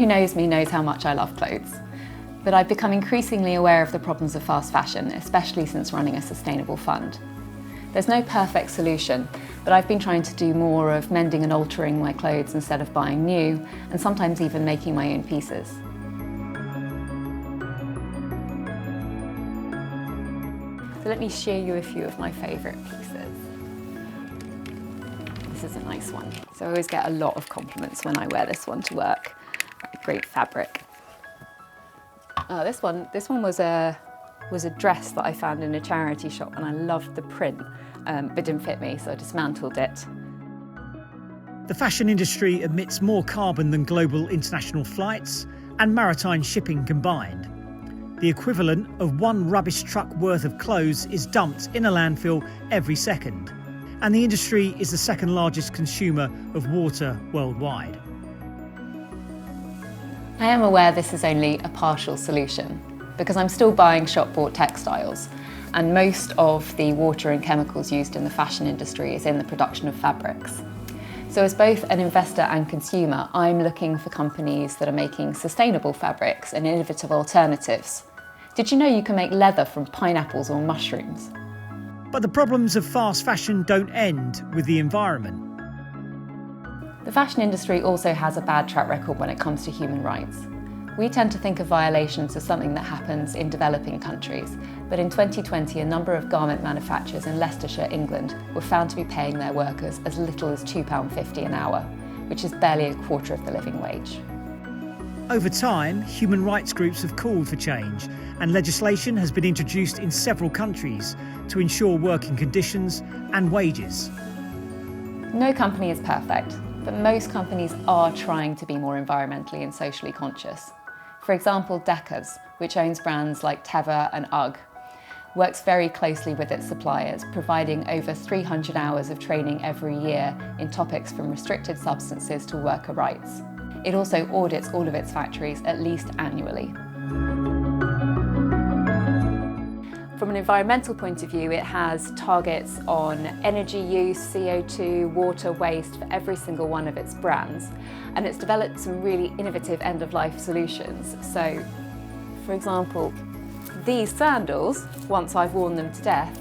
who knows me knows how much I love clothes. But I've become increasingly aware of the problems of fast fashion, especially since running a sustainable fund. There's no perfect solution, but I've been trying to do more of mending and altering my clothes instead of buying new, and sometimes even making my own pieces. So let me share you a few of my favourite pieces. This is a nice one. So I always get a lot of compliments when I wear this one to work. Great fabric. Oh, this one was a dress that I found in a charity shop, and I loved the print, but didn't fit me, so I dismantled it. The fashion industry emits more carbon than global international flights and maritime shipping combined. The equivalent of one rubbish truck worth of clothes is dumped in a landfill every second, and the industry is the second largest consumer of water worldwide. I am aware this is only a partial solution, because I'm still buying shop-bought textiles, and most of the water and chemicals used in the fashion industry is in the production of fabrics. So as both an investor and consumer, I'm looking for companies that are making sustainable fabrics and innovative alternatives. Did you know you can make leather from pineapples or mushrooms? But the problems of fast fashion don't end with the environment. The fashion industry also has a bad track record when it comes to human rights. We tend to think of violations as something that happens in developing countries, but in 2020 a number of garment manufacturers in Leicestershire, England were found to be paying their workers as little as £2.50 an hour, which is barely a quarter of the living wage. Over time, human rights groups have called for change, and legislation has been introduced in several countries to ensure working conditions and wages. No company is perfect, but most companies are trying to be more environmentally and socially conscious. For example, Deckers, which owns brands like Teva and UGG, works very closely with its suppliers, providing over 300 hours of training every year in topics from restricted substances to worker rights. It also audits all of its factories at least annually. From an environmental point of view, it has targets on energy use, CO2, water waste for every single one of its brands. And it's developed some really innovative end-of-life solutions. So, for example, these sandals, once I've worn them to death,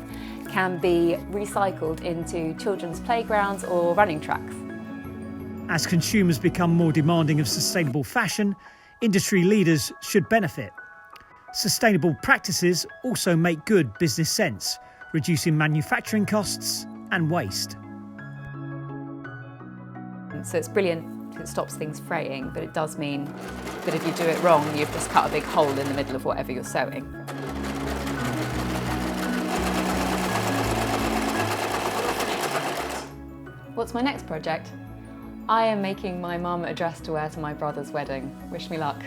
can be recycled into children's playgrounds or running tracks. As consumers become more demanding of sustainable fashion, industry leaders should benefit. Sustainable practices also make good business sense, reducing manufacturing costs and waste. So it's brilliant, it stops things fraying, but it does mean that if you do it wrong, you've just cut a big hole in the middle of whatever you're sewing. What's my next project? I am making my mum a dress to wear to my brother's wedding. Wish me luck.